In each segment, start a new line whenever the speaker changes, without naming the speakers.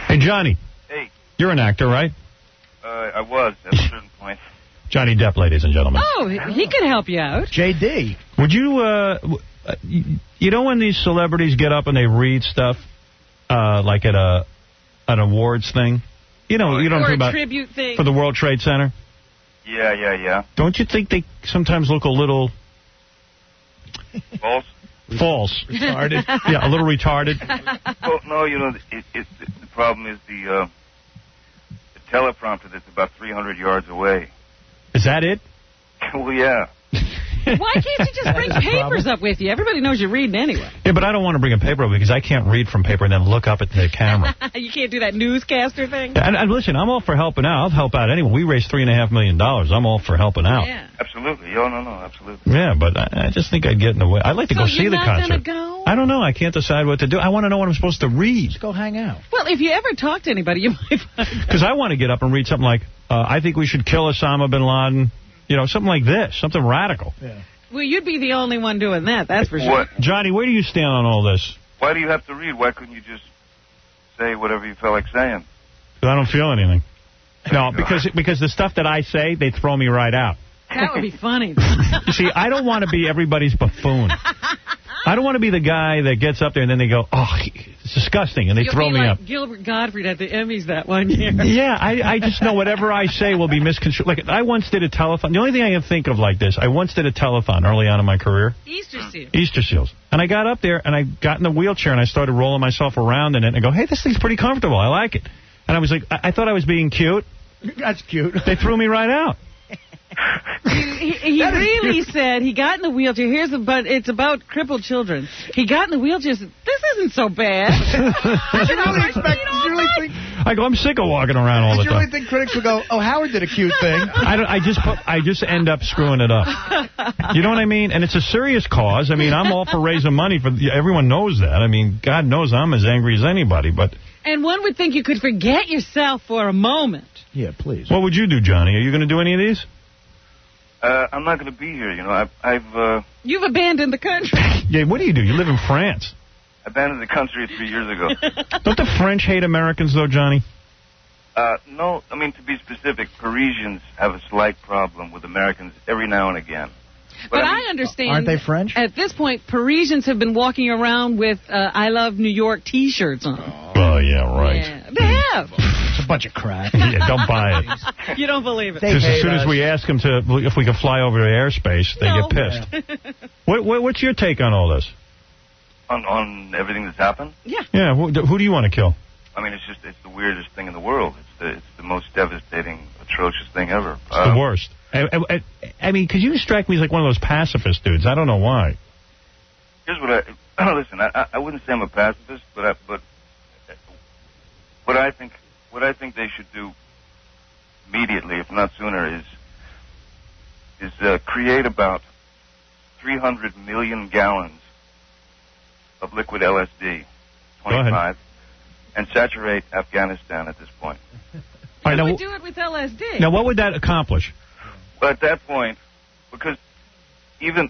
Hey, Johnny.
Hey.
You're an actor, right?
I was at a certain point.
Johnny Depp, ladies and gentlemen.
Oh, he can help you out.
JD.
Would you, you know when these celebrities get up and they read stuff, like at an awards thing? You know, you don't
or
think
a
about
tribute thing.
For the World Trade Center?
Yeah.
Don't you think they sometimes look a little... False.
Retarded.
Yeah, a little retarded.
Well, no, you know, the problem is the teleprompter that's about 300 yards away.
Is that it?
Well, yeah.
Why can't you just bring papers up with you? Everybody knows you're reading anyway.
Yeah, but I don't want to bring a paper up because I can't read from paper and then look up at the camera.
You can't do that newscaster thing?
And listen, I'm all for helping out. I'll help out anyway. We raised $3.5 million. I'm all for helping out.
Yeah.
Absolutely. Oh, no, absolutely.
Yeah, but I just think I'd get in the way. I'd like to go see the concert.
So you're not going to go?
I don't know. I can't decide what to do. I want to know what I'm supposed to read.
Just go hang out.
Well, if you ever talk to anybody, you might find out.
Because I want to get up and read something like, I think we should kill Osama bin Laden. You know, something like this. Something radical.
Yeah.
Well, you'd be the only one doing that, that's for sure.
What?
Johnny, where do you stand on all this?
Why do you have to read? Why couldn't you just say whatever you felt like saying?
Because I don't feel anything. No, because the stuff that I say, they throw me right out.
That would be funny.
You see, I don't want to be everybody's buffoon. I don't want to be the guy that gets up there and then they go, oh, it's disgusting, and they throw me up.
Gilbert Gottfried at the Emmys that one year.
Yeah, I just know whatever I say will be misconstrued. Like, I once did a telethon. The only thing I can think of like this, I once did a telethon early on in my career.
Easter Seals.
Easter Seals. And I got up there, and I got in the wheelchair, and I started rolling myself around in it, and I go, hey, this thing's pretty comfortable. I like it. And I was like, I thought I was being cute.
That's cute.
They threw me right out.
He really said he got in the wheelchair. It's about crippled children. He got in the wheelchair and said, this isn't so bad.
Did you really think...
I go, I'm sick of walking around all the time.
Did you really think critics would go, oh, Howard did a cute thing?
I just end up screwing it up. You know what I mean? And it's a serious cause. I mean, I'm all for raising money for... Everyone knows that. I mean, God knows I'm as angry as anybody, but...
And one would think you could forget yourself for a moment.
Yeah, please.
What would you do, Johnny? Are you going to do any of these?
I'm not going to be here, you know.
You've abandoned the country.
Yeah, what do? You live in France.
I abandoned the country 3 years ago.
Don't the French hate Americans, though, Johnny?
No, I mean, to be specific, Parisians have a slight problem with Americans every now and again.
But I understand.
Aren't they French?
At this point, Parisians have been walking around with I Love New York T-shirts on.
Oh, yeah, right.
Yeah, they have.
It's a bunch of crap.
Yeah, don't buy it.
You don't believe it.
Because as soon as we ask them if we can fly over the airspace, they get pissed. Yeah. What's your take on all this?
On everything that's happened?
Yeah.
Yeah, who do you want to kill?
I mean, it's the weirdest thing in the world. It's the most devastating, atrocious thing ever.
It's the worst. I mean, because you strike me as like one of those pacifist dudes. I don't know why.
Here's what listen. I wouldn't say I'm a pacifist, but what I think they should do immediately, if not sooner, is create about 300 million gallons of liquid LSD, 25, and saturate Afghanistan at this point.
Why would we do it with LSD?
Now, what would that accomplish?
Well, at that point, because liquid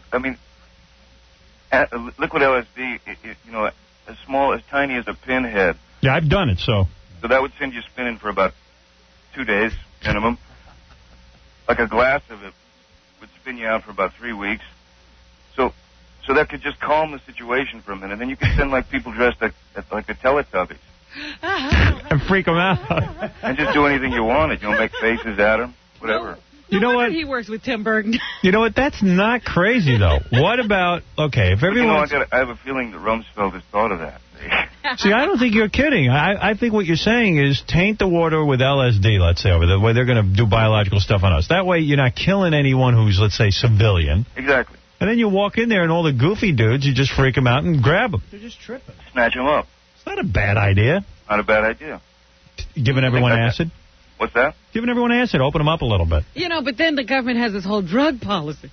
LSD, you know, as tiny as a pinhead.
Yeah, I've done it, so
that would send you spinning for about 2 days minimum. Like a glass of it would spin you out for about 3 weeks. So that could just calm the situation for a minute. Then you could send like people dressed like the Teletubbies.
And freak them out.
And just do anything you wanted. You know, make faces at them, whatever.
You know what?
He works with Tim Burton.
You know what? That's not crazy, though. What about, okay, if everyone...
You know, I have a feeling that Rumsfeld has thought of that.
See, I don't think you're kidding. I think what you're saying is taint the water with LSD, let's say, over the way they're going to do biological stuff on us. That way you're not killing anyone who's, let's say, civilian.
Exactly.
And then you walk in there and all the goofy dudes, you just freak them out and grab them.
They're just tripping.
Snatch them up.
It's not a bad idea.
Not a bad idea.
Giving everyone acid?
What's that?
Giving everyone acid. Open them up a little bit.
You know, but then the government has this whole drug policy.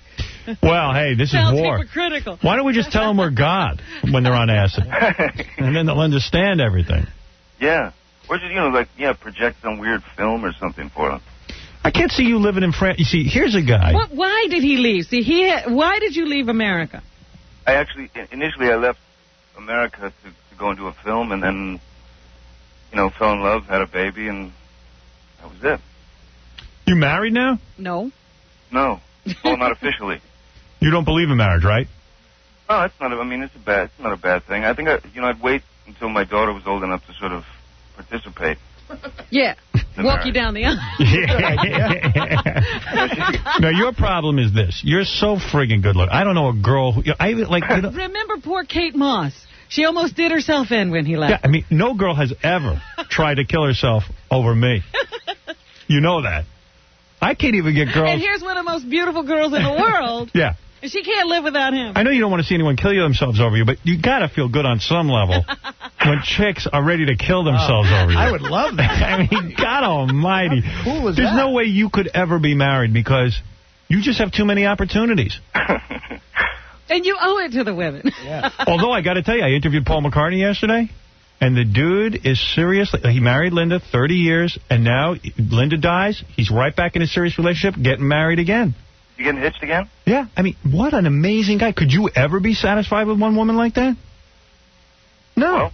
Well, hey, this is war.
Hypocritical.
Why don't we just tell them we're God when they're on acid? And then they'll understand everything.
Yeah. Or just, you know, like, project some weird film or something for them.
I can't see you living in France. You see, here's a guy.
Why did he leave? See, why did you leave America?
Initially I left America to go and do a film, and then fell in love, had a baby, and that was it.
You married now?
No.
No. Well, not officially.
You don't believe in marriage, right?
No, it's not. It's not a bad thing. I think I'd wait until my daughter was old enough to sort of participate.
Yeah. Walk you down the aisle.
No, your problem is this. You're so friggin' good looking. I don't know a girl who...
Remember poor Kate Moss? She almost did herself in when he left.
Yeah, I mean, no girl has ever tried to kill herself over me. You know that. I can't even get girls...
And here's one of the most beautiful girls in the world.
Yeah.
And she can't live without him.
I know you don't want to see anyone kill themselves over you, but you got to feel good on some level when chicks are ready to kill themselves over you.
I would love that.
I mean, God almighty.
How cool is
There's
that?
no way you could ever be married because you just have too many opportunities.
And you owe it to the women.
Yeah.
Although, I got to tell you, I interviewed Paul McCartney yesterday, and the dude is seriously... He married Linda 30 years, and now Linda dies. He's right back in a serious relationship, getting married again.
You getting hitched again?
Yeah, I mean, what an amazing guy. Could you ever be satisfied with one woman like that? No.
Well,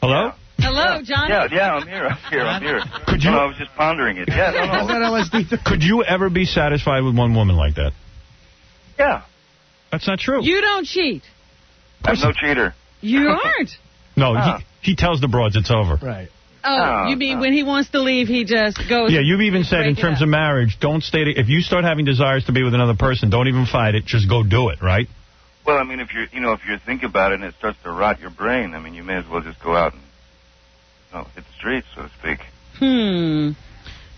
hello?
Yeah.
Hello, Johnny.
Yeah, I'm here.
Could you?
No, I was just pondering it. Yeah, no.
Is that LSD?
Could you ever be satisfied with one woman like that?
Yeah.
That's not true.
You don't cheat.
I'm no cheater.
You aren't.
No, he tells the broads it's over.
Right.
Oh, you mean when he wants to leave, he just goes...
Yeah, you've even said in terms of marriage, don't stay... If you start having desires to be with another person, don't even fight it. Just go do it, right?
Well, I mean, if you think about it and it starts to rot your brain, I mean, you may as well just go out and hit the streets, so to speak.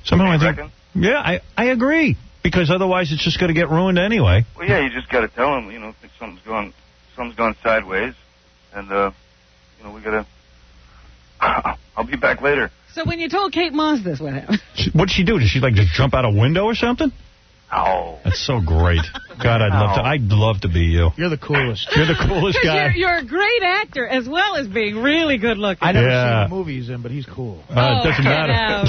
Somehow I think...
Reckon?
Yeah, I agree. Because otherwise it's just going to get ruined anyway.
Well, yeah, you just got to tell them, if something's gone sideways, and, we got to... I'll be back later.
So when you told Kate Moss this, what happened?
What'd she do? Did she, just jump out a window or something?
Oh.
That's so great. God, I'd love to be you.
You're the coolest.
You're the coolest guy.
You're a great actor, as well as being really good looking.
I never seen the movie he's in, but he's cool.
It doesn't matter.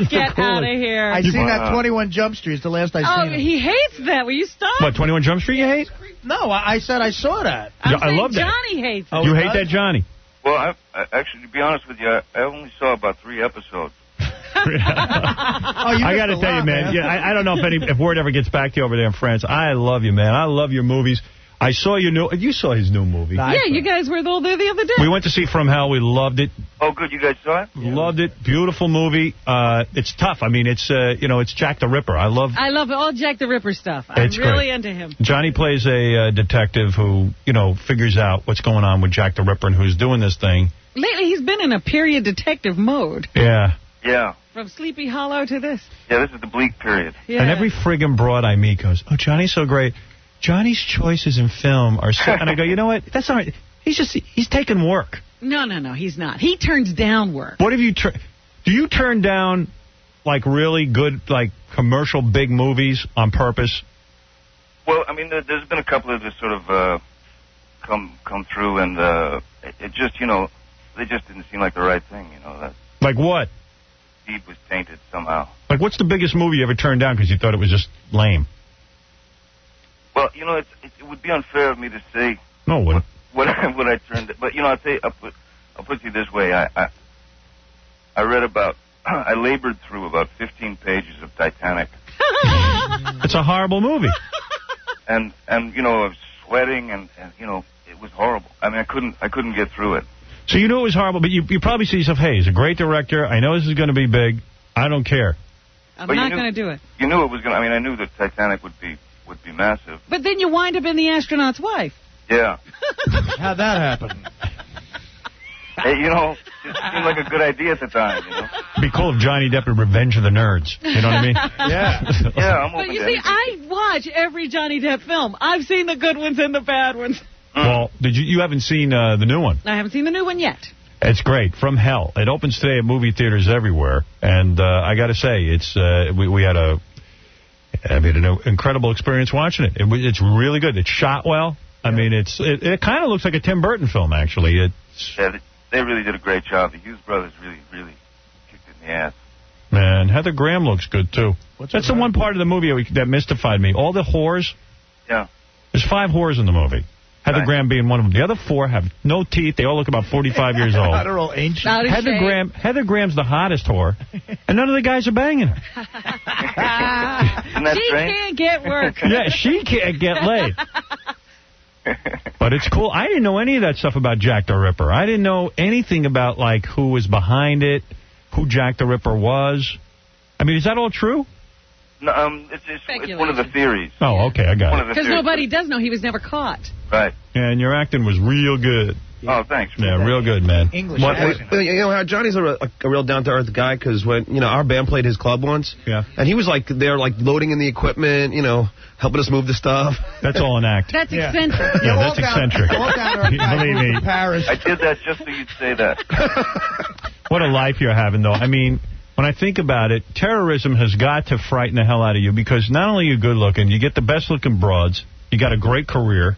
Get out of here.
I seen that 21 Jump Street. It's the last I seen him.
He hates that. Will you stop?
What, 21 Jump Street you hate?
No, I said I saw that.
I love that.
Johnny hates it.
You hate that, Johnny?
Well, I actually, to be honest with you, I only saw about 3 episodes.
I got to tell you, man. Yeah, I don't know if word ever gets back to you over there in France. I love you, man. I love your movies. I saw you saw his new movie.
Yeah, you guys were all there the other day.
We went to see From Hell. We loved it.
Oh, good. You guys saw it?
Loved it. Beautiful movie. It's tough. I mean, it's it's Jack the Ripper. I love
all Jack the Ripper stuff. I'm really into him.
Johnny plays a detective who, figures out what's going on with Jack the Ripper and who's doing this thing.
Lately, he's been in a period detective mode.
Yeah.
Yeah.
From Sleepy Hollow to this.
Yeah, this is the bleak period.
Yeah.
And every friggin' broad I meet goes, oh, Johnny's so great. Johnny's choices in film are so... And I go, you know what? That's all right. He's taking work.
No, he's not. He turns down work.
What have you... Do you turn down, really good, commercial big movies on purpose?
Well, I mean, there's been a couple of just sort of come through, and it just, they just didn't seem like the right thing, That
Like what?
deed was tainted somehow.
What's the biggest movie you ever turned down because you thought it was just lame?
Well, it would be unfair of me to say...
No, what
I turned... But, I'll put it this way. I read about... I labored through about 15 pages of Titanic.
It's a horrible movie.
And I was sweating, and it was horrible. I mean, I couldn't get through it.
So you knew it was horrible, but you probably see yourself, hey, he's a great director. I know this is going to be big. I don't care.
I'm not going to do it.
You knew it was going to... I mean, I knew that Titanic would be massive.
But then you wind up in The Astronaut's Wife.
Yeah.
How'd that happen?
Hey, it seemed like a good idea at the time,
It'd be cool if Johnny Depp did Revenge of the Nerds. You know what I mean?
Yeah.
Yeah, I'm open
But you
to
see,
anything.
I watch every Johnny Depp film. I've seen the good ones and the bad ones.
Well, you haven't seen the new one?
I haven't seen the new one yet.
It's great. From Hell. It opens today at movie theaters everywhere. And I got to say, we had an incredible experience watching it. It's really good. It's shot well. I mean, it kind of looks like a Tim Burton film, actually.
Yeah, they really did a great job. The Hughes brothers really, really kicked it in the ass.
Man, Heather Graham looks good, too. That's the one part of the movie that mystified me. All the whores.
Yeah.
There's 5 whores in the movie. Heather Graham being one of them. The other 4 have no teeth. They all look about 45 years old.
They're all ancient.
Heather Graham's the hottest whore, and none of the guys are banging her.
She can't get work.
Yeah, she can't get laid. But it's cool. I didn't know any of that stuff about Jack the Ripper. I didn't know anything about, like, who was behind it, who Jack the Ripper was. I mean, is that all true?
No, it's one of the theories.
Oh, okay, I got it.
Because nobody does know he was never caught.
Right.
Yeah, and your acting was real good.
Oh, thanks.
Yeah, real good, man.
English.
You know how Johnny's a real down-to-earth guy, because when our band played his club once, and he was like there, like loading in the equipment, helping us move the stuff.
That's all an act.
That's eccentric.
Yeah, that's eccentric.
Believe me, Paris.
I did that just so you'd say that.
What a life you're having, though. I mean, when I think about it, terrorism has got to frighten the hell out of you, because not only are you good-looking, you get the best-looking broads, you got a great career.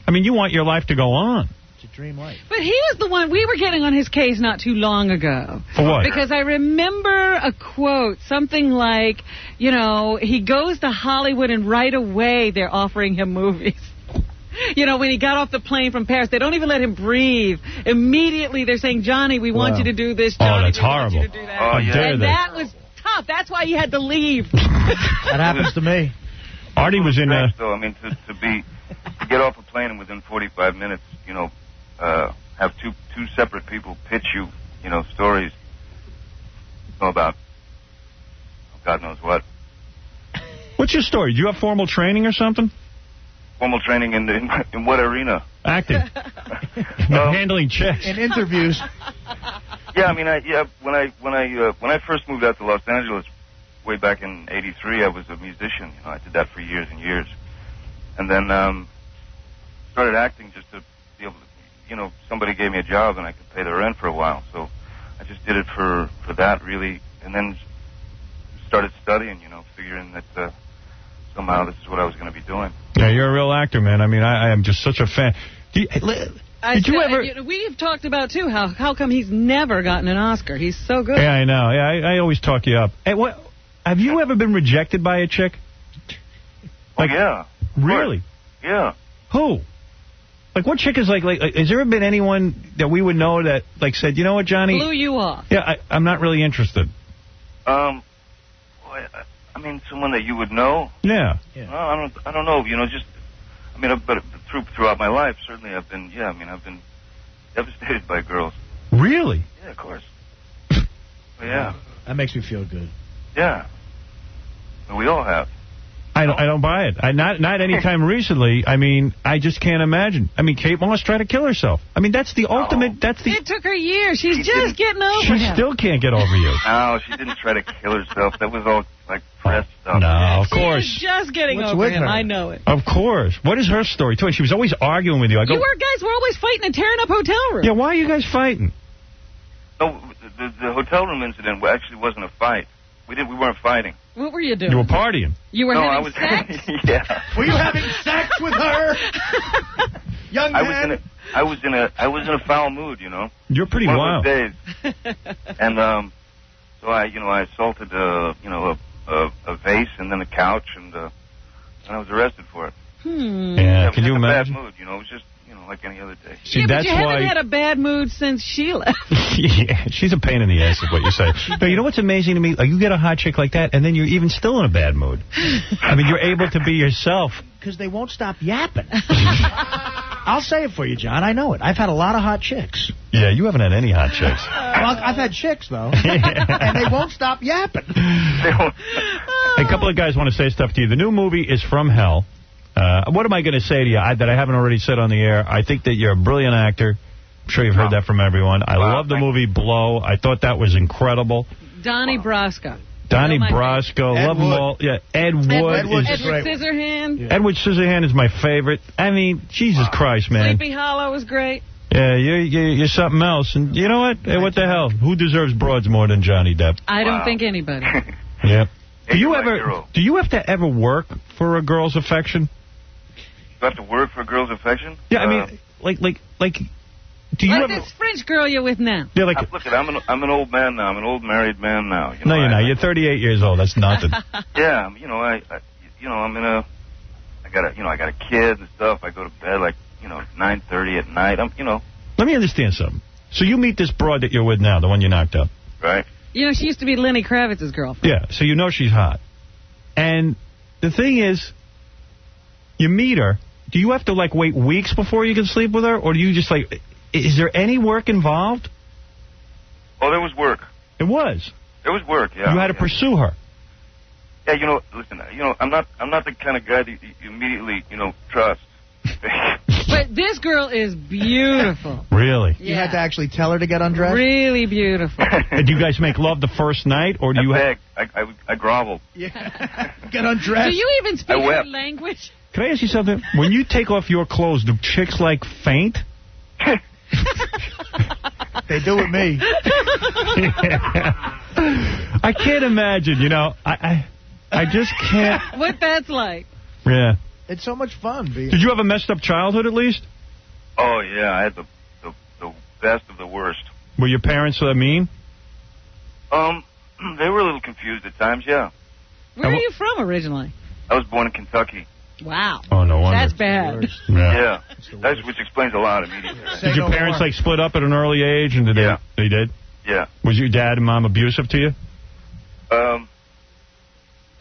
I mean, you want your life to go on.
Dream life.
But he was the one, we were getting on his case not too long ago.
For what?
Because I remember a quote, something like, he goes to Hollywood and right away they're offering him movies. When he got off the plane from Paris, they don't even let him breathe. Immediately they're saying, Johnny, we want you to do this. Johnny,
that's horrible.
Want you to do that.
Oh, yeah.
And that was tough. That's why he had to leave.
That happens to me.
Artie was in a...
So, I mean, to get off a plane and within 45 minutes, have two separate people pitch you, stories about God knows what.
What's your story? Do you have formal training or something?
Formal training in what arena?
Acting. Handling chicks.
In interviews.
Yeah, I mean, when I first moved out to Los Angeles way back in '83, I was a musician. I did that for years and years, and then started acting just to be able to. Somebody gave me a job and I could pay the rent for a while. So I just did it for that, really. And then started studying, figuring that somehow this is what I was going to be doing.
Yeah, you're a real actor, man. I mean, I am just such a fan. Did you ever...
We've talked about, too, how come he's never gotten an Oscar. He's so good.
Yeah, I know. Yeah, I always talk you up. Hey, have you ever been rejected by a chick?
Like, yeah.
Really?
Yeah.
Who? Like, what chick is like, has there ever been anyone that we would know that, like, said, you know what, Johnny?
Blew you off.
Yeah, I'm not really interested.
I mean, someone that you would know?
Yeah.
No, I don't know, but throughout my life, certainly I've been devastated by girls.
Really?
Yeah, of course. Yeah.
That makes me feel good.
Yeah. But we all have.
I don't buy it. Not any time recently. I mean, I just can't imagine. I mean, Kate Moss tried to kill herself. I mean, that's the ultimate.
It took her years. She's just getting over him.
She still can't get over you.
No, she didn't try to kill herself. That was all, like, press stuff.
No, of course.
She's just getting over him. I know it.
Of course. What is her story, too? She was always arguing with you.
You guys were always fighting and tearing up hotel rooms.
Yeah, why are you guys fighting?
No, the hotel room incident actually wasn't a fight. We weren't fighting.
What were you doing?
You were partying.
You were having sex?
Yeah.
Were you having sex with her? Young man?
I was in a foul mood,
You're pretty wild.
One of those days. And so I assaulted a vase and then a couch and I was arrested for it.
Yeah, can you imagine?
Bad mood, it was just like any other day.
See,
but you haven't had a bad mood since she left.
Yeah, she's a pain in the ass is what you say. No, you know what's amazing to me? You get a hot chick like that, and then you're even still in a bad mood. I mean, you're able to be yourself.
Because they won't stop yapping. I'll say it for you, John. I know it. I've had a lot of hot chicks.
Yeah, you haven't had any hot chicks.
Well, I've had chicks, though. And they won't stop yapping.
A couple of guys want to say stuff to you. The new movie is From Hell. What am I going to say to you that I haven't already said on the air? I think that you're a brilliant actor. I'm sure you've heard that from everyone. I love the movie Blow. I thought that was incredible.
Donnie Brasco.
Donnie Brasco. Love them all. Yeah, Ed Wood.
Edward Scissorhand.
Yeah. Edward Scissorhand is my favorite. I mean, Jesus Christ, man.
Sleepy Hollow was great.
Yeah, you're something else. And you know what? Hey, what the hell? Who deserves broads more than Johnny Depp?
I don't think anybody.
Yeah. Do you have to ever work for a girl's affection?
You have to work for a girl's affection?
Yeah, I mean, like, do you
like
ever...
this French girl you're with now.
Yeah, like...
Look, I'm an old man now. I'm an old married man now.
No, you're not. You're 38 years old. That's nothing.
Yeah, I'm in a... I got a kid and stuff. I go to bed like 9:30 at night.
Let me understand something. So you meet this broad that you're with now, the one you knocked up.
Right.
She used to be Lenny Kravitz's girlfriend.
Yeah, so you know she's hot. And the thing is, you meet her. Do you have to, wait weeks before you can sleep with her? Or do you just, is there any work involved?
Oh, there was work.
It was?
There was work, yeah.
You had to pursue her.
Yeah, listen, I'm not the kind of guy that you immediately, trust.
But this girl is beautiful.
Really?
You had to actually tell her to get undressed?
Really beautiful.
And do you guys make love the first night, or do you...
I groveled.
Yeah. Get undressed.
Do you even speak her language?
Can I ask you something? When you take off your clothes, do chicks, faint?
They do with me.
I can't imagine, I just can't...
What that's like.
Yeah.
It's so much fun.
Did you have a messed up childhood, at least?
Oh, yeah, I had the best of the worst.
Were your parents mean?
They were a little confused at times, yeah.
Where are you from originally?
I was born in Kentucky.
Wow.
Oh, no wonder.
That's bad.
Yeah. Which explains a lot immediately.
Did your parents, split up at an early age? And they did?
Yeah.
Was your dad and mom abusive to you?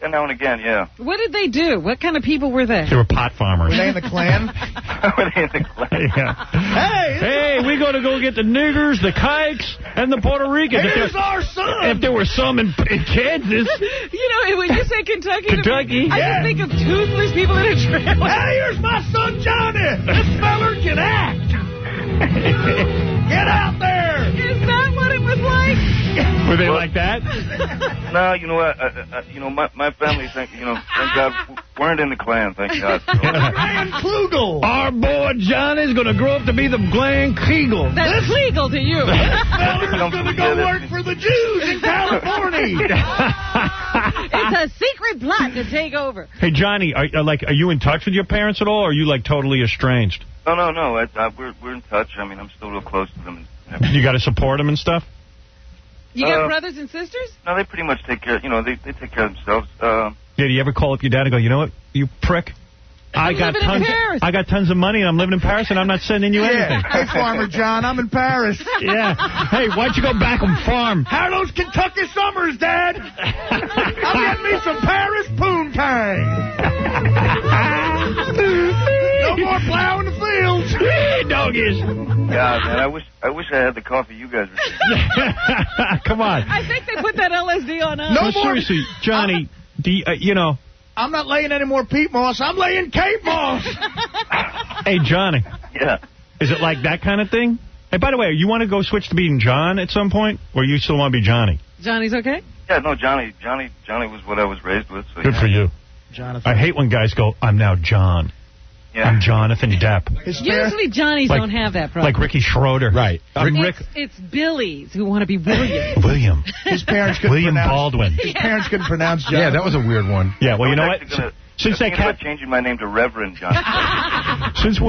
And now and again, yeah.
What did they do? What kind of people were they?
They were pot farmers.
Were they in the Klan?
Were they in the Klan?
Yeah. Hey, we got to go get the niggers, the kikes, and the Puerto Ricans.
Here's our son!
If there were some in Kansas.
When you say Kentucky,
I
just think of toothless people in a trailer.
Hey, here's my son Johnny. This feller can act. Get out there.
Is that what it was like?
Were they like that?
No, you know what? My family, thank God, weren't in the Klan, thank God.
Ryan Klugel.
Our boy Johnny's going to grow up to be the Glenn Kriegel.
That's legal to you.
Feller's going to go work for the Jews in California.
It's a secret plot to take over.
Hey, Johnny, are you in touch with your parents at all, or are you, totally estranged?
No. We're in touch. I'm still real close to them.
You got to support them and stuff?
You got brothers and sisters?
No, they pretty much take care. They take care of themselves.
Yeah, do you ever call up your dad and go, you know what, you prick? I got tons of money and I'm living in Paris and I'm not sending you anything.
Hey, Farmer John, I'm in Paris.
Yeah. Hey, why'd you go back and farm?
How are those Kentucky summers, Dad? I'll get me some Paris poontang. No more plowing the fields.
Doggies.
God, man, I wish I had the coffee you guys were drinking.
Come on.
I think they put that LSD on us.
No more. Seriously, Johnny,
I'm not laying any more peat moss. I'm laying Cape moss.
Hey, Johnny.
Yeah.
Is it like that kind of thing? Hey, by the way, you want to go switch to being John at some point? Or you still want to be Johnny?
Johnny's okay?
Yeah, no, Johnny was what I was raised with. So
Good for you.
Jonathan.
I hate when guys go, I'm now John.
Yeah.
I'm Jonathan Depp.
Usually Johnnies don't have that problem.
Like Ricky Schroeder.
Right.
It's Billies who want to be William.
William.
His parents couldn't
William
pronounce.
Baldwin.
His parents couldn't pronounce Jonathan.
Yeah, that was a weird one.
Yeah, well, you know what?
Since that about changing my name to Reverend John.
Since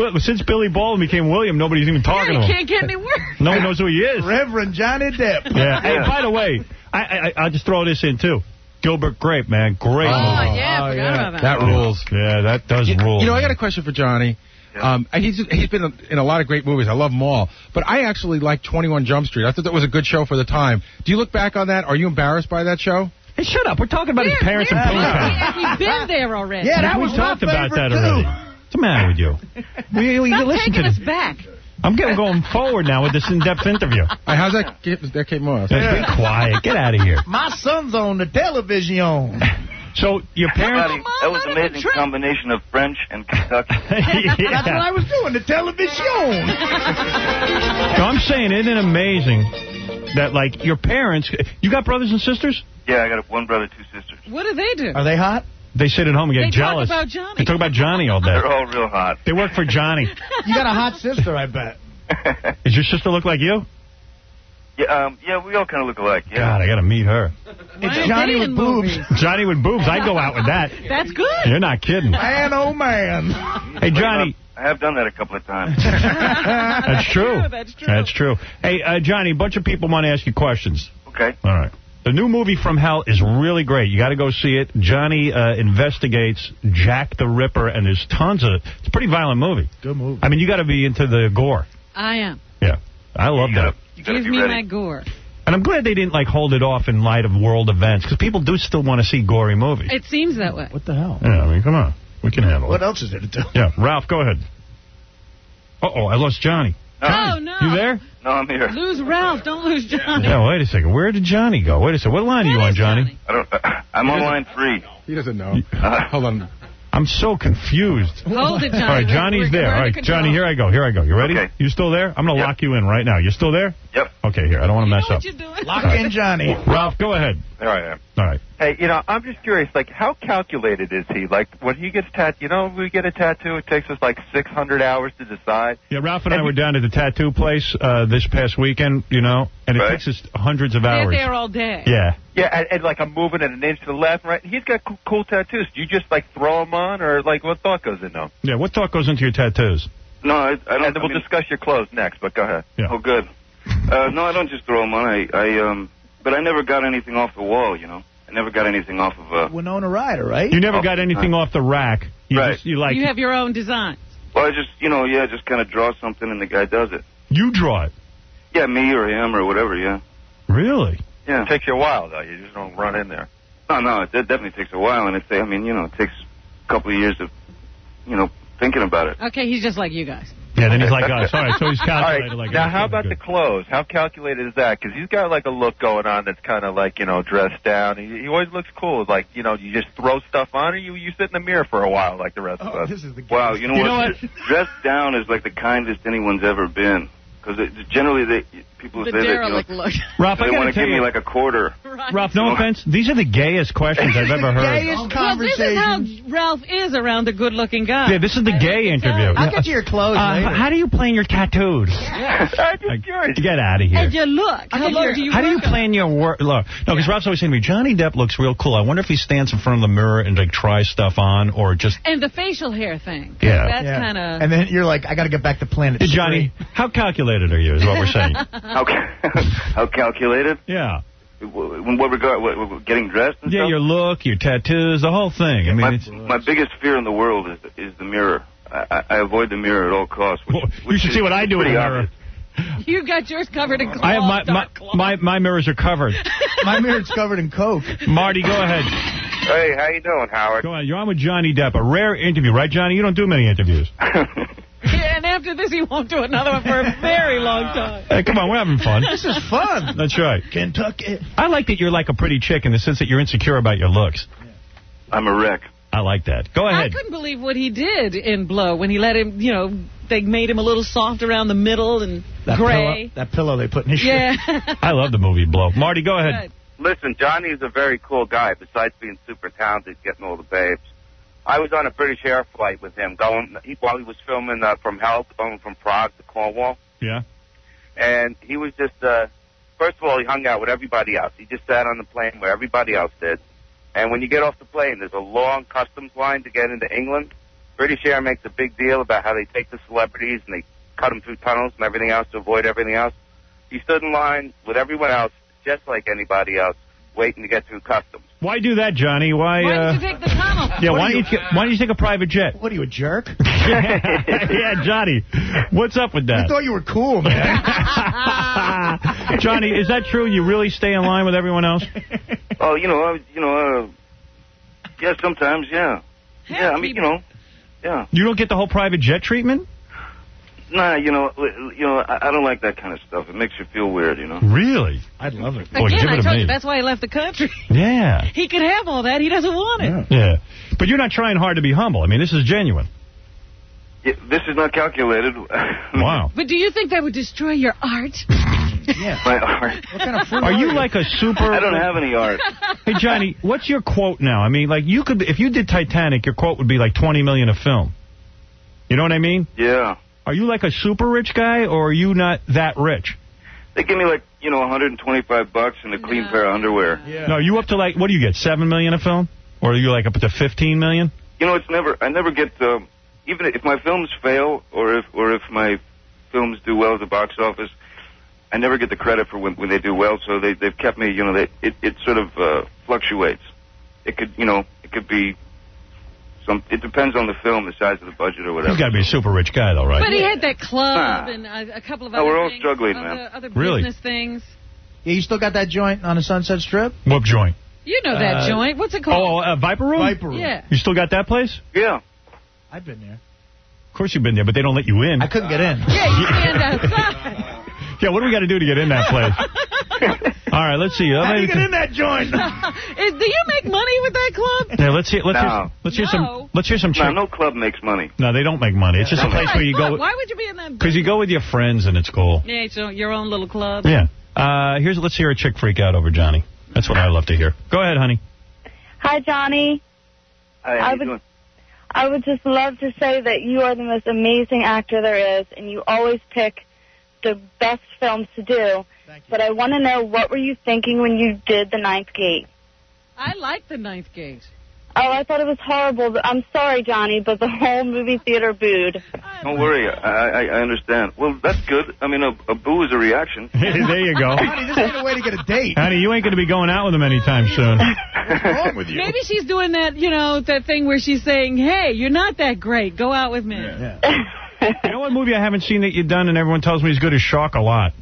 Billy Baldwin became William, nobody's even talking to him.
He can't get any worse.
No one knows who he is.
Reverend Johnny Depp.
Yeah. Hey, by the way, I'll just throw this in, too. Gilbert Grape, man. Great movie.
Yeah, I forgot about that.
That rules.
Yeah, that does rule.
I got a question for Johnny.
Yeah.
He's been in a lot of great movies. I love them all. But I actually like 21 Jump Street. I thought that was a good show for the time. Do you look back on that? Are you embarrassed by that show?
Hey, shut up. We're talking about his parents and Poontown.
We've been there already.
Yeah, that was
we talked
my
about that
favorite,
already.
too.
What's the matter with you?
Stop
listen
taking
to
us
this.
back.
I'm going forward now with this in-depth interview.
How's that? That Kate Moss.
Be quiet. Get out of here.
My son's on the television.
So your parents...
That was an amazing combination of French and Kentucky.
Yeah.
That's what I was doing, the television.
So I'm saying, isn't it amazing that, your parents... You got brothers and sisters?
Yeah, I got one brother, 2 sisters.
What do they do?
Are they hot?
They sit at home and get jealous.
They talk about Johnny.
They talk about Johnny all day.
They're all real hot.
They work for Johnny.
You got a hot sister, I bet.
Does your sister look like you?
Yeah, we all kind of look alike. Yeah.
God, I got to meet her.
It's Johnny with boobs.
Johnny with boobs. I'd go out with that.
That's good.
You're not kidding.
Man, oh, man.
Hey, Johnny.
I have done that a couple of times.
That's true.
That's true.
That's true. Hey, Johnny, a bunch of people want to ask you questions.
Okay.
All right. The new movie From Hell is really great. You got to go see it. Johnny investigates Jack the Ripper, and there's tons of... It's a pretty violent movie.
Good movie.
I mean, you got to be into the gore.
I am.
Yeah. I love that.
Give me my gore.
And I'm glad they didn't, like, hold it off in light of world events, because people do still want to see gory movies.
It seems that way.
What the hell?
Yeah, I mean, come on. We can handle it.
What else is there to do?
Yeah, Ralph, go ahead. Uh-oh, I lost Johnny.
Oh, no.
You there?
No, I'm here.
Lose Ralph. Don't lose Johnny.
Yeah, wait a second. Where did Johnny go? Wait a second. What line are you on, Johnny?
I'm on line 3.
He doesn't know. Hold on.
I'm so confused.
Hold it, Johnny.
All right, Johnny's there. All right, Johnny, here I go. You ready?
Okay.
You still there? I'm going to lock you in right now. You still there?
Yep.
Okay, here. I don't want to mess up.
What you doing?
Lock in Johnny.
Ralph, go ahead.
There I am.
All right.
Hey, I'm just curious, like, how calculated is he? Like, when he gets tattooed, we get a tattoo, it takes us like 600 hours to decide.
Yeah, Ralph and I were down at the tattoo place this past weekend, and it takes us hundreds of hours.
They're there all day.
Yeah. Yeah, and like, I'm moving at an inch to the left and right. He's got cool tattoos. Do you just, like, throw them on, or, like, what thought goes in them?
Yeah, what thought goes into your tattoos?
No, I don't.
And then we'll discuss your clothes next, but go ahead.
Yeah.
Oh, good. No, I don't just throw them on. But I never got anything off the wall, I never got anything off of
Winona Ryder, right?
You never got anything off the rack.
Right.
You
have your own designs.
Well, I just, just kind of draw something and the guy does it.
You draw it?
Yeah, me or him or whatever, yeah.
Really?
Yeah.
It takes you a while, though. You just don't run in there.
No, it definitely takes a while, and it takes a couple of years of, thinking about it.
Okay, he's just like you guys.
Yeah, then he's like us. All right, so he's calculated like
now,
us.
how about the clothes? How calculated is that? Because he's got, like, a look going on that's kind of like, dressed down. He always looks cool. Like, you just throw stuff on, or you sit in the mirror for a while like the rest of us.
This is the
wow, you know what? Dressed down is like the kindest anyone's ever been. Because generally, people
The
say
derelict
that,
look.
Ralph,
they want to give me like a quarter.
Right.
Ralph, no offense. These are the gayest questions I've ever heard.
Well, this is how Ralph is around a good-looking guy.
Yeah, this is the gay interview.
I'll get to your clothes later.
How do you plan your tattoos?
I'm just curious.
Get out of here.
And your look. How do you
plan your work? Look, no, because Ralph's always saying to me, Johnny Depp looks real cool. I wonder if he stands in front of the mirror and like tries stuff on, or just.
And the facial hair thing.
Yeah.
That's kind of.
And then you're like, I got to get back to Planet
Hey, Johnny, how calculated are you? Is what we're saying.
How calculated?
Yeah.
In what regard? What, getting dressed and
yeah,
stuff?
your look, your tattoos, the whole thing. I mean,
my biggest fear in the world is the mirror. I avoid the mirror at all costs.
You should see what I do in the mirror.
You got yours covered in cloth.
I have my mirrors are covered.
My mirror's covered in Coke.
Marty, go ahead.
Hey, how you doing, Howard?
Go on. You're on with Johnny Depp. A rare interview, right, Johnny? You don't do many interviews.
Yeah, and after this, he won't do another one for a very long time.
Hey, come on, we're having fun.
This is fun.
That's right.
Kentucky.
I like that you're like a pretty chick in the sense that you're insecure about your looks.
I'm a wreck.
I like that. Go ahead.
I couldn't believe what he did in Blow when he let him, they made him a little soft around the middle and gray.
That pillow they put in his
shirt.
I love the movie Blow. Marty, go ahead.
Listen, Johnny's a very cool guy, besides being super talented, getting all the babes. I was on a British Air flight with him while he was filming From Hell, going from Prague to Cornwall.
Yeah.
And he was just, first of all, he hung out with everybody else. He just sat on the plane where everybody else did. And when you get off the plane, there's a long customs line to get into England. British Air makes a big deal about how they take the celebrities and they cut them through tunnels and everything else to avoid everything else. He stood in line with everyone else, just like anybody else, waiting to get through customs.
Why do that, Johnny? Why
did you take the tunnel?
Yeah, why don't you take a private jet?
What are you, a jerk?
Yeah, Johnny. What's up with that?
I thought you were cool, man.
Johnny, is that true? You really stay in line with everyone else?
Oh, yeah, sometimes, yeah. Yeah, I mean, yeah.
You don't get the whole private jet treatment?
Nah, I don't like that kind of stuff. It makes you feel weird,
Really?
I'd love it.
Again, I told you, that's why he left the country.
Yeah.
He could have all that. He doesn't want it.
Yeah. But you're not trying hard to be humble. I mean, this is genuine.
Yeah, this is not calculated.
Wow.
But do you think that would destroy your art?
Yeah.
My art.
What kind of fruit
are you like a super...
I don't have any art.
Hey, Johnny, what's your quote now? I mean, like, you could, if you did Titanic, your quote would be like $20 million a film. You know what I mean?
Yeah.
Are you like a super rich guy, or are you not that rich?
They give me like, $125 and a clean pair of underwear.
Yeah. No, you up to like, what do you get, $7 million a film? Or are you like up to $15 million?
I never get, even if my films fail, or if my films do well at the box office, I never get the credit for when they do well. So they've kept me. You know, it sort of fluctuates. It could be. It depends on the film, the size of the budget or whatever.
He's got to be a super rich guy, though, right?
But he had that club and a couple of other
we're all
things,
struggling, man.
Other
Really?
business things.
Yeah, you still got that joint on the Sunset Strip?
What joint?
You know that joint. What's it called?
Oh, Viper Room?
Viper Room.
Yeah.
You still got that place?
Yeah.
I've been there.
Of course you've been there, but they don't let you in.
I couldn't get in.
Yeah, you stand outside.
Yeah, what do we got to do to get in that place? All right, let's see.
How do you get in that joint?
Do you make money with that club?
Yeah, let's hear some.
No club makes money.
No, they don't make money. It's just a place where you go.
Why would you be in that?
Because you go with your friends and it's cool.
Yeah, it's your own little club.
Yeah. Let's hear a chick freak out over Johnny. That's what I love to hear. Go ahead, honey.
Hi, Johnny.
Hi, how you doing?
I would just love to say that you are the most amazing actor there is, and you always pick the best films to do. But I want to know, what were you thinking when you did The Ninth Gate?
I like The Ninth Gate.
Oh, I thought it was horrible. I'm sorry, Johnny, but the whole movie theater booed.
Don't worry. I understand. Well, that's good. I mean, a boo is a reaction.
There you go.
Honey, this ain't a way to get a date.
Honey, you ain't going to be going out with him anytime soon.
What's wrong with you?
Maybe she's doing that, that thing where she's saying, hey, you're not that great. Go out with me.
Yeah.
You know what movie I haven't seen that you've done and everyone tells me is good is Shock-a-Lot.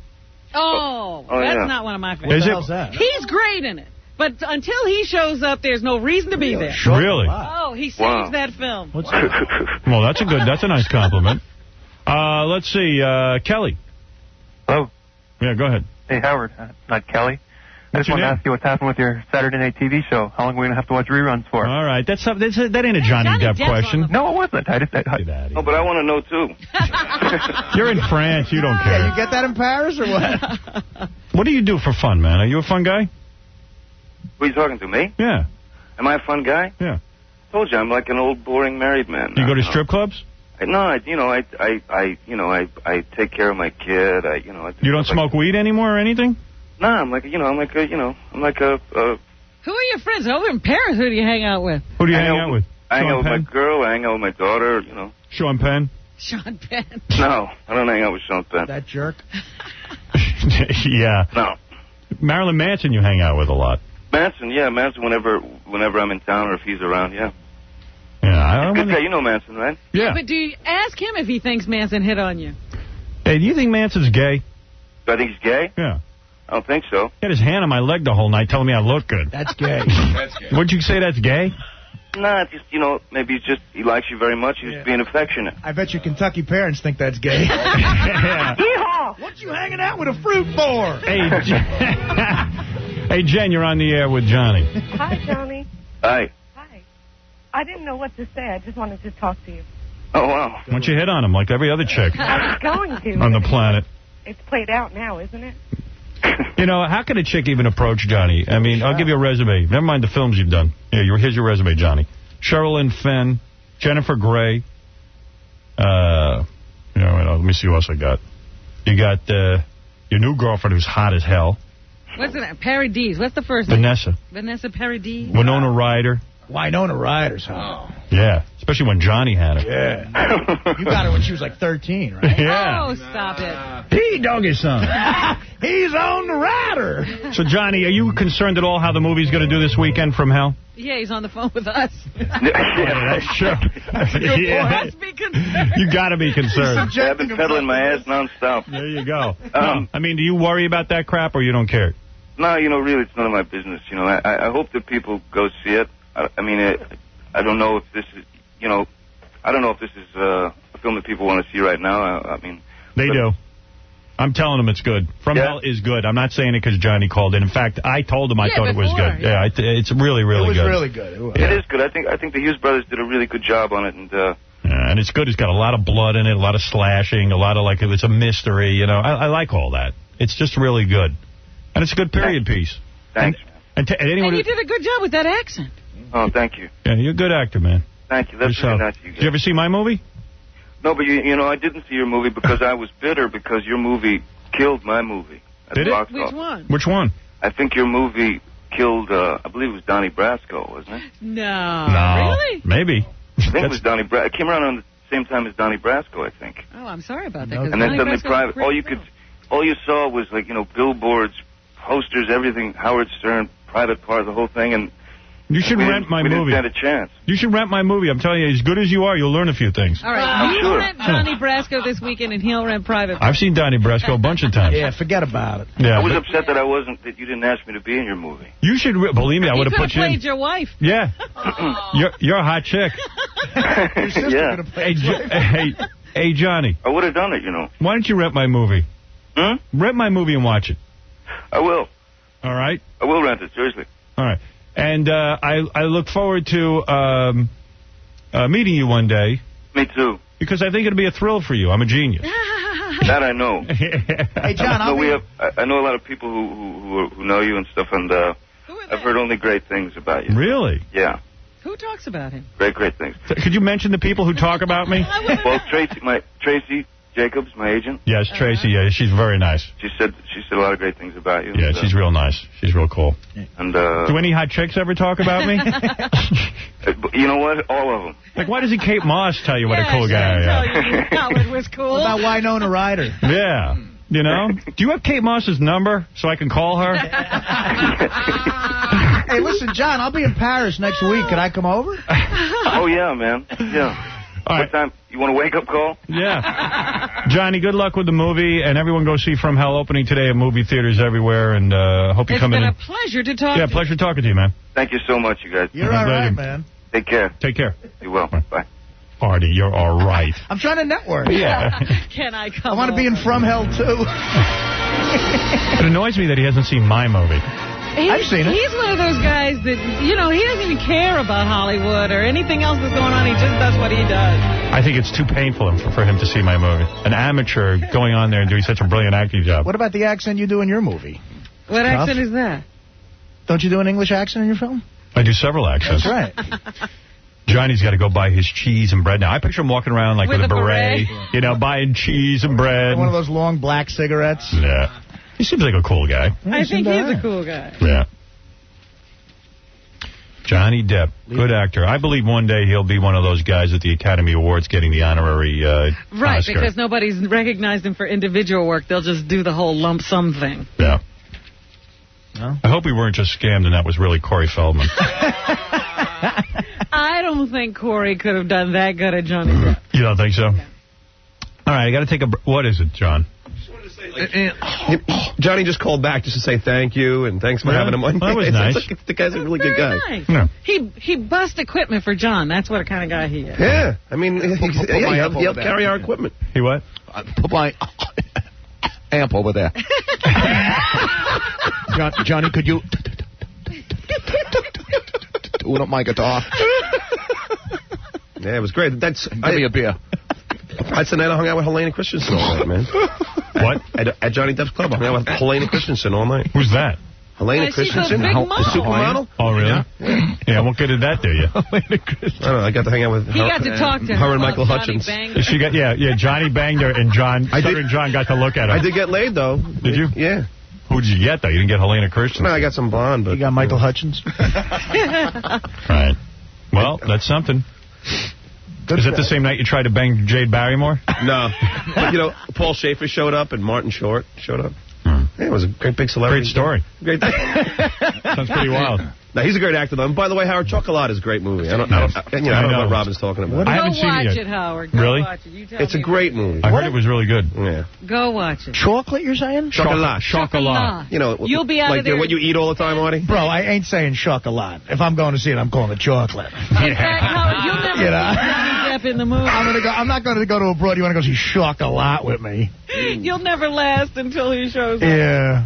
That's not one of my favorites.
Is it?
Hell's that?
He's great in it. But until he shows up, there's no reason to be there.
Really?
Oh, he saves that film.
What's that?
Well, that's a nice compliment. Let's see, Kelly.
Hello.
Yeah, go ahead.
Hey, Howard. Not Kelly. I just
your
want to
name?
ask you what's happened with your Saturday night TV show. How long are we going to have to watch reruns for?
All right, that ain't a Johnny Depp question.
No, it wasn't. I just...
Oh, but I want to know, too.
You're in France. You don't care.
Yeah, you get that in Paris or what?
What do you do for fun, man? Are you a fun guy?
Who are you talking to, me?
Yeah.
Am I a fun guy?
Yeah.
I told you, I'm like an old, boring married man.
You go to strip clubs?
No, I take care of my kid.
You don't smoke weed anymore or anything?
No, I'm like a.
Who are your friends? Over in Paris, who do you hang out with?
Who do you hang out with?
I hang out with
Sean
my
Penn?
girl. I hang out with my daughter,
Sean Penn?
Sean Penn.
No, I don't hang out with Sean Penn.
That jerk?
Yeah.
No.
Marilyn Manson you hang out with a lot.
Manson, whenever I'm in town or if he's around, yeah.
Yeah,
Good guy, you know Manson, right?
Yeah.
But do you ask him if he thinks Manson hit on you?
Hey, do you think Manson's gay?
Do I think he's gay?
Yeah.
I don't think so.
He had his hand on my leg the whole night telling me I look good.
That's gay.
Would you say that's gay?
Nah, just, maybe he likes you very much. He's just being affectionate.
I bet your Kentucky parents think that's gay.
Yeah.
Yeehaw! What you hanging out with a fruit for?
Hey, Jen, you're on the air with Johnny.
Hi, Johnny.
Hi.
Hi. I didn't know what to say. I just wanted to talk to you.
Oh, wow.
Why don't you hit on him like every other chick
I was going to.
on the planet?
It's played out now, isn't it?
How can a chick even approach Johnny? I mean, I'll give you a resume. Never mind the films you've done. Here's your resume, Johnny. Sherilyn Fenn, Jennifer Grey. Let me see what else I got. You got your new girlfriend who's hot as hell.
What's it? Paradis. What's the first name? Vanessa Paradis.
Winona Ryder.
Winona Ryder's hot.
Yeah, especially when Johnny had her.
Yeah. You got her when she was like 13, right?
Yeah.
Oh, stop it.
He dog his son.
He's on the rider.
So, Johnny, are you concerned at all how the movie's going to do this weekend from hell?
Yeah, he's on the phone with us.
Yeah, that's true.
Let's be concerned.
You got to be concerned.
I've been pedaling my ass nonstop.
There you go. I mean, do you worry about that crap or you don't care?
No, really, it's none of my business. I hope that people go see it. I don't know if this is, I don't know if this is a film that people want to see right now.
They do. I'm telling them it's good. From Hell is good. I'm not saying it because Johnny called in. In fact, I told him I thought it was good. Yeah, it's really, really good.
It was really good.
It is good. I think the Hughes brothers did a really good job on it, and
and it's good. It's got a lot of blood in it, a lot of slashing, a lot of it's a mystery. I like all that. It's just really good, and it's a good period piece.
Thanks.
And you did a good job with that accent.
Oh, thank you.
Yeah, you're a good actor, man.
Thank you. That's really nice of you guys.
Did you ever see my movie?
No, but I didn't see your movie because I was bitter because your movie killed my movie.
Did it?
Which one?
Which one?
I think your movie killed, I believe it was Donnie Brasco, wasn't it?
No. Really?
Maybe.
I think it was Donnie Brasco. It came around on the same time as Donnie Brasco, I think.
Oh, I'm sorry about that.
And then suddenly Private, all you saw was, like, billboards, posters, everything, Howard Stern, private part, the whole thing, and
you should rent my movie.
We didn't stand a chance.
You should rent my movie. I'm telling you, as good as you are, you'll learn a few things.
All right, you rent Donnie Brasco this weekend, and he'll rent Private.
I've seen Donnie Brasco a bunch of times.
Yeah, forget about it.
Yeah,
I was upset that you didn't ask me to be in your movie.
You should, believe me, I would have put you in.
You could have played your wife.
Yeah. You're a hot chick.
Your sister
Yeah.
could have played
Hey, Johnny.
I would have done it,
Why don't you rent my movie? Rent my movie and watch it.
I will.
All right?
I will rent it, seriously.
All right. And I look forward to meeting you one day.
Me too.
Because I think it'll be a thrill for you. I'm a genius.
That I know.
Hey, John,
I know a lot of people who know you and stuff, and I've heard only great things about you.
Really?
Yeah.
Who talks about him?
Great things.
Could you mention the people who talk about me?
Well, Tracy Jacobs, my agent.
Yes, Tracy. Yeah, she's very nice.
She said a lot of great things about you.
Yeah, she's real nice. She's real cool.
And
do any hot chicks ever talk about me?
You know what? All of them.
Like, why doesn't Kate Moss tell you what a cool guy I am?
Howard was cool.
What about Winona Ryder?
Yeah. You know? Do you have Kate Moss's number so I can call her?
Hey, listen, John, I'll be in Paris next week. Can I come over?
Oh, yeah, man. Yeah. What time? You want a wake-up call?
Yeah. Johnny, good luck with the movie, and everyone go see From Hell opening today at movie theaters everywhere, and hope you come in.
It's been a pleasure to talk to you.
Yeah, pleasure talking to you, man.
Thank you so much, you guys.
You're all right, man.
Take care.
Take care.
You will. Bye.
Artie, you're all right.
I'm trying to network.
Yeah.
Can I come
I want to be in From Hell, too.
It annoys me that he hasn't seen my movie.
I've seen it.
He's one of those guys that, he doesn't even care about Hollywood or anything else that's going on. He just does what he does.
I think it's too painful for him to see my movie. An amateur going on there and doing such a brilliant acting job.
What about the accent you do in your movie?
What accent is that?
Don't you do an English accent in your film?
I do several accents.
That's right.
Johnny's got to go buy his cheese and bread now. I picture him walking around like with a beret, buying cheese and bread.
One of those long black cigarettes.
Yeah. He seems like a cool guy.
I think he's a cool guy.
Yeah. Johnny Depp, good actor. I believe one day he'll be one of those guys at the Academy Awards getting the honorary
Right,
Oscar.
because nobody's recognized him for individual work. They'll just do the whole lump sum thing.
Yeah.
No?
I hope we weren't just scammed and that was really Corey Feldman.
I don't think Corey could have done that good at Johnny Depp.
You don't think so? Yeah. All right, I got to take a... What is it, John?
Johnny just called back just to say thank you and thanks for having him on.
That was nice.
Like, the guy's a really good guy.
Nice.
Yeah.
He busts equipment for John. That's what kind of guy he is.
Yeah, I mean, he helped carry our equipment.
He what?
Put my amp over there. Johnny, could you tune up my guitar?
Yeah, it was great.
Give me a beer.
That's the night I hung out with Helena Christensen all night, man.
What?
At Johnny Depp's club, I hung out with Helena Christensen all night.
Who's that?
Helena Christensen,
the
supermodel.
Oh, really? Yeah, what good did that do you?
Helena Christensen. I don't know, I got to hang out with her.
He got to talk to
her and Michael Hutchins.
She got, Johnny banged her, and John got to look at her.
I did get laid, though.
Did you?
Yeah.
Who did you get, though? You didn't get Helena Christensen.
No, I got some blonde, but...
You got Michael Hutchins?
Right. Well, that's something. Is that the same night you tried to bang Jade Barrymore?
No. But, Paul Schaefer showed up and Martin Short showed up. Yeah, it was a great big celebrity.
Great story.
Great.
Sounds pretty wild.
No, he's a great actor, though. And by the way, Howard, Chocolat is a great movie. I don't know what Robin's talking about.
I haven't seen it yet.
Go watch it, Howard. Go
really?
watch it. You tell
it's a great movie.
I heard it was really good.
Yeah.
Go watch it.
Chocolate, you're saying?
Chocolat.
Chocolat.
You'll be out
like
of there.
what you eat all the time, Artie?
Bro, I ain't saying chocolate. If I'm going to see it, I'm calling it chocolate.
In fact, Howard, you'll never see Johnny Depp in the movie.
I'm not going to go to abroad. You want to go see chocolate with me?
You'll never last until he shows up.
Yeah.